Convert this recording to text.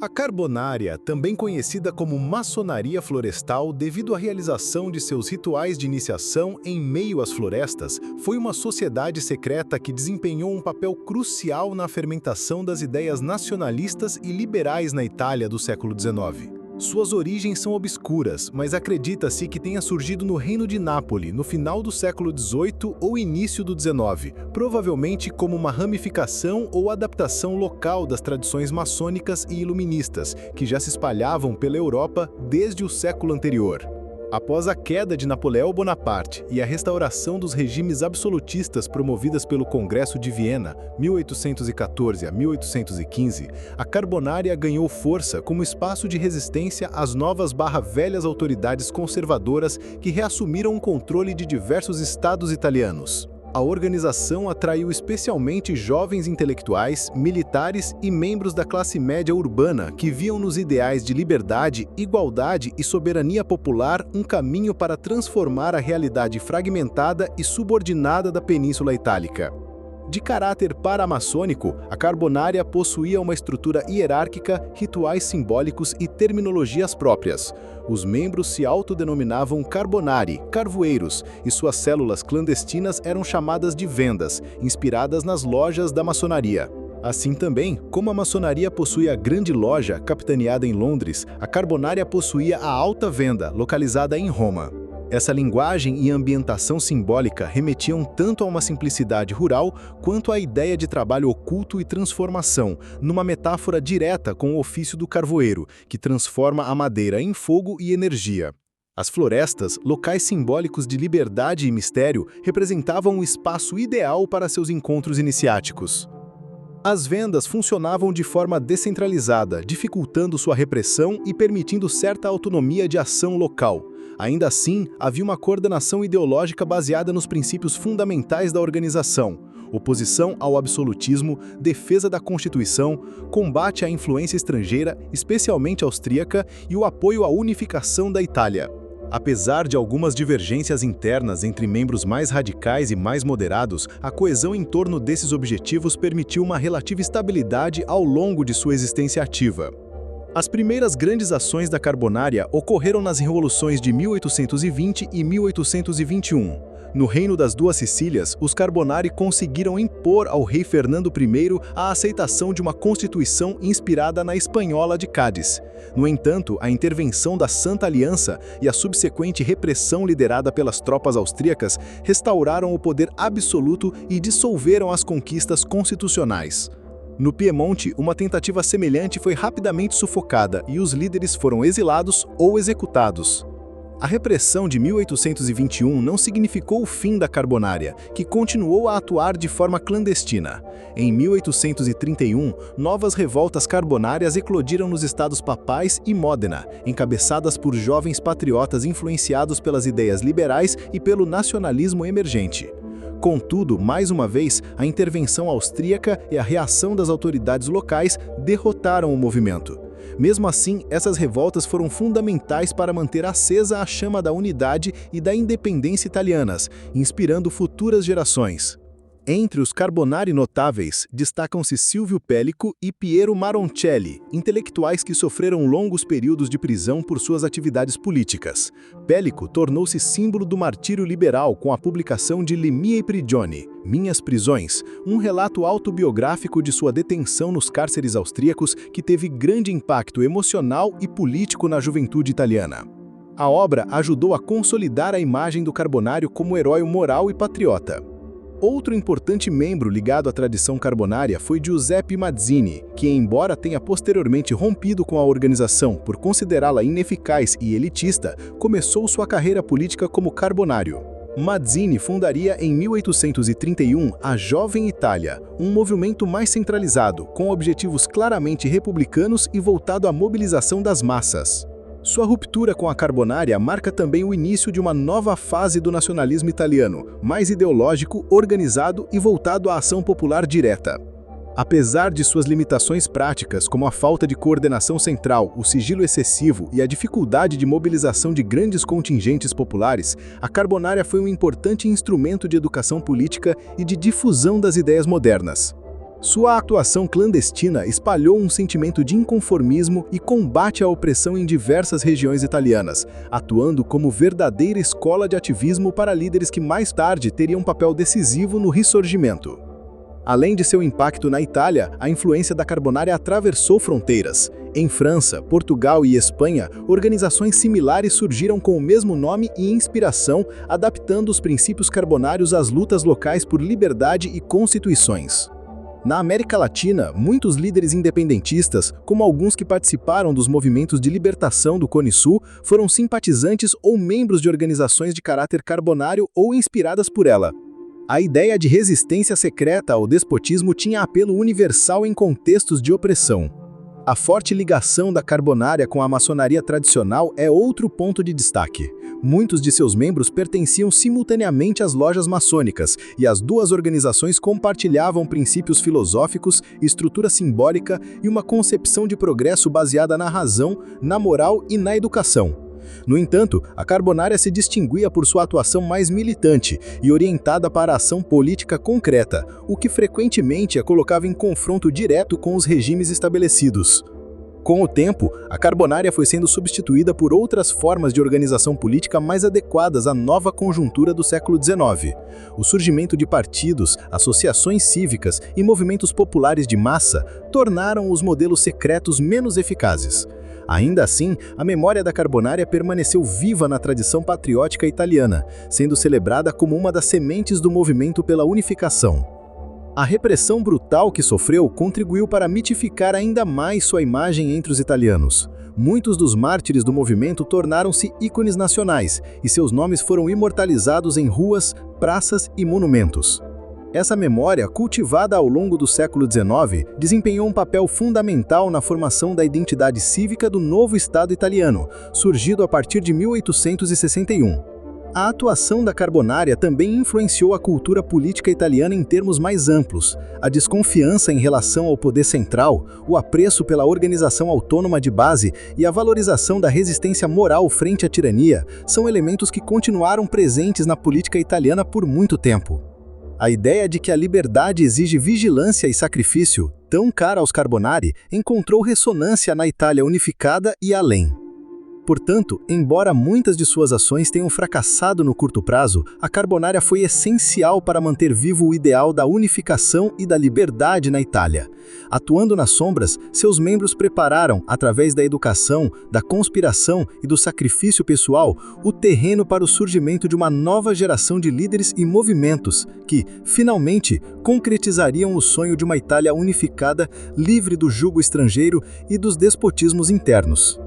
A carbonária, também conhecida como maçonaria florestal devido à realização de seus rituais de iniciação em meio às florestas, foi uma sociedade secreta que desempenhou um papel crucial na fermentação das ideias nacionalistas e liberais na Itália do século XIX. Suas origens são obscuras, mas acredita-se que tenha surgido no Reino de Nápoles, no final do século XVIII ou início do XIX, provavelmente como uma ramificação ou adaptação local das tradições maçônicas e iluministas, que já se espalhavam pela Europa desde o século anterior. Após a queda de Napoleão Bonaparte e a restauração dos regimes absolutistas promovidas pelo Congresso de Viena, 1814 a 1815, a carbonária ganhou força como espaço de resistência às novas/velhas autoridades conservadoras que reassumiram o controle de diversos estados italianos. A organização atraiu especialmente jovens intelectuais, militares e membros da classe média urbana que viam nos ideais de liberdade, igualdade e soberania popular um caminho para transformar a realidade fragmentada e subordinada da Península Itálica. De caráter paramaçônico, a carbonária possuía uma estrutura hierárquica, rituais simbólicos e terminologias próprias. Os membros se autodenominavam carbonari, carvoeiros, e suas células clandestinas eram chamadas de vendas, inspiradas nas lojas da maçonaria. Assim também, como a maçonaria possui a Grande Loja, capitaneada em Londres, a carbonária possuía a Alta Venda, localizada em Roma. Essa linguagem e ambientação simbólica remetiam tanto a uma simplicidade rural quanto à ideia de trabalho oculto e transformação, numa metáfora direta com o ofício do carvoeiro, que transforma a madeira em fogo e energia. As florestas, locais simbólicos de liberdade e mistério, representavam o espaço ideal para seus encontros iniciáticos. As vendas funcionavam de forma descentralizada, dificultando sua repressão e permitindo certa autonomia de ação local. Ainda assim, havia uma coordenação ideológica baseada nos princípios fundamentais da organização: oposição ao absolutismo, defesa da Constituição, combate à influência estrangeira, especialmente austríaca, e o apoio à unificação da Itália. Apesar de algumas divergências internas entre membros mais radicais e mais moderados, a coesão em torno desses objetivos permitiu uma relativa estabilidade ao longo de sua existência ativa. As primeiras grandes ações da carbonária ocorreram nas revoluções de 1820 e 1821. No Reino das Duas Sicílias, os Carbonari conseguiram impor ao rei Fernando I a aceitação de uma constituição inspirada na Espanhola de Cádiz. No entanto, a intervenção da Santa Aliança e a subsequente repressão liderada pelas tropas austríacas restauraram o poder absoluto e dissolveram as conquistas constitucionais. No Piemonte, uma tentativa semelhante foi rapidamente sufocada e os líderes foram exilados ou executados. A repressão de 1821 não significou o fim da carbonária, que continuou a atuar de forma clandestina. Em 1831, novas revoltas carbonárias eclodiram nos estados papais e Módena, encabeçadas por jovens patriotas influenciados pelas ideias liberais e pelo nacionalismo emergente. Contudo, mais uma vez, a intervenção austríaca e a reação das autoridades locais derrotaram o movimento. Mesmo assim, essas revoltas foram fundamentais para manter acesa a chama da unidade e da independência italianas, inspirando futuras gerações. Entre os Carbonari notáveis, destacam-se Silvio Pellico e Piero Maroncelli, intelectuais que sofreram longos períodos de prisão por suas atividades políticas. Pellico tornou-se símbolo do martírio liberal com a publicação de Le mie prigioni, Minhas Prisões, um relato autobiográfico de sua detenção nos cárceres austríacos que teve grande impacto emocional e político na juventude italiana. A obra ajudou a consolidar a imagem do carbonário como herói moral e patriota. Outro importante membro ligado à tradição carbonária foi Giuseppe Mazzini, que, embora tenha posteriormente rompido com a organização por considerá-la ineficaz e elitista, começou sua carreira política como carbonário. Mazzini fundaria em 1831 a Jovem Itália, um movimento mais centralizado, com objetivos claramente republicanos e voltado à mobilização das massas. Sua ruptura com a carbonária marca também o início de uma nova fase do nacionalismo italiano, mais ideológico, organizado e voltado à ação popular direta. Apesar de suas limitações práticas, como a falta de coordenação central, o sigilo excessivo e a dificuldade de mobilização de grandes contingentes populares, a carbonária foi um importante instrumento de educação política e de difusão das ideias modernas. Sua atuação clandestina espalhou um sentimento de inconformismo e combate à opressão em diversas regiões italianas, atuando como verdadeira escola de ativismo para líderes que mais tarde teriam um papel decisivo no Risorgimento. Além de seu impacto na Itália, a influência da Carbonária atravessou fronteiras. Em França, Portugal e Espanha, organizações similares surgiram com o mesmo nome e inspiração, adaptando os princípios carbonários às lutas locais por liberdade e constituições. Na América Latina, muitos líderes independentistas, como alguns que participaram dos movimentos de libertação do Cone Sul, foram simpatizantes ou membros de organizações de caráter carbonário ou inspiradas por ela. A ideia de resistência secreta ao despotismo tinha apelo universal em contextos de opressão. A forte ligação da Carbonária com a maçonaria tradicional é outro ponto de destaque. Muitos de seus membros pertenciam simultaneamente às lojas maçônicas, e as duas organizações compartilhavam princípios filosóficos, estrutura simbólica e uma concepção de progresso baseada na razão, na moral e na educação. No entanto, a Carbonária se distinguia por sua atuação mais militante e orientada para a ação política concreta, o que frequentemente a colocava em confronto direto com os regimes estabelecidos. Com o tempo, a Carbonária foi sendo substituída por outras formas de organização política mais adequadas à nova conjuntura do século XIX. O surgimento de partidos, associações cívicas e movimentos populares de massa tornaram os modelos secretos menos eficazes. Ainda assim, a memória da Carbonária permaneceu viva na tradição patriótica italiana, sendo celebrada como uma das sementes do movimento pela unificação. A repressão brutal que sofreu contribuiu para mitificar ainda mais sua imagem entre os italianos. Muitos dos mártires do movimento tornaram-se ícones nacionais, e seus nomes foram imortalizados em ruas, praças e monumentos. Essa memória, cultivada ao longo do século XIX, desempenhou um papel fundamental na formação da identidade cívica do novo Estado italiano, surgido a partir de 1861. A atuação da Carbonária também influenciou a cultura política italiana em termos mais amplos. A desconfiança em relação ao poder central, o apreço pela organização autônoma de base e a valorização da resistência moral frente à tirania são elementos que continuaram presentes na política italiana por muito tempo. A ideia de que a liberdade exige vigilância e sacrifício, tão cara aos Carbonari, encontrou ressonância na Itália unificada e além. Portanto, embora muitas de suas ações tenham fracassado no curto prazo, a Carbonária foi essencial para manter vivo o ideal da unificação e da liberdade na Itália. Atuando nas sombras, seus membros prepararam, através da educação, da conspiração e do sacrifício pessoal, o terreno para o surgimento de uma nova geração de líderes e movimentos que, finalmente, concretizariam o sonho de uma Itália unificada, livre do jugo estrangeiro e dos despotismos internos.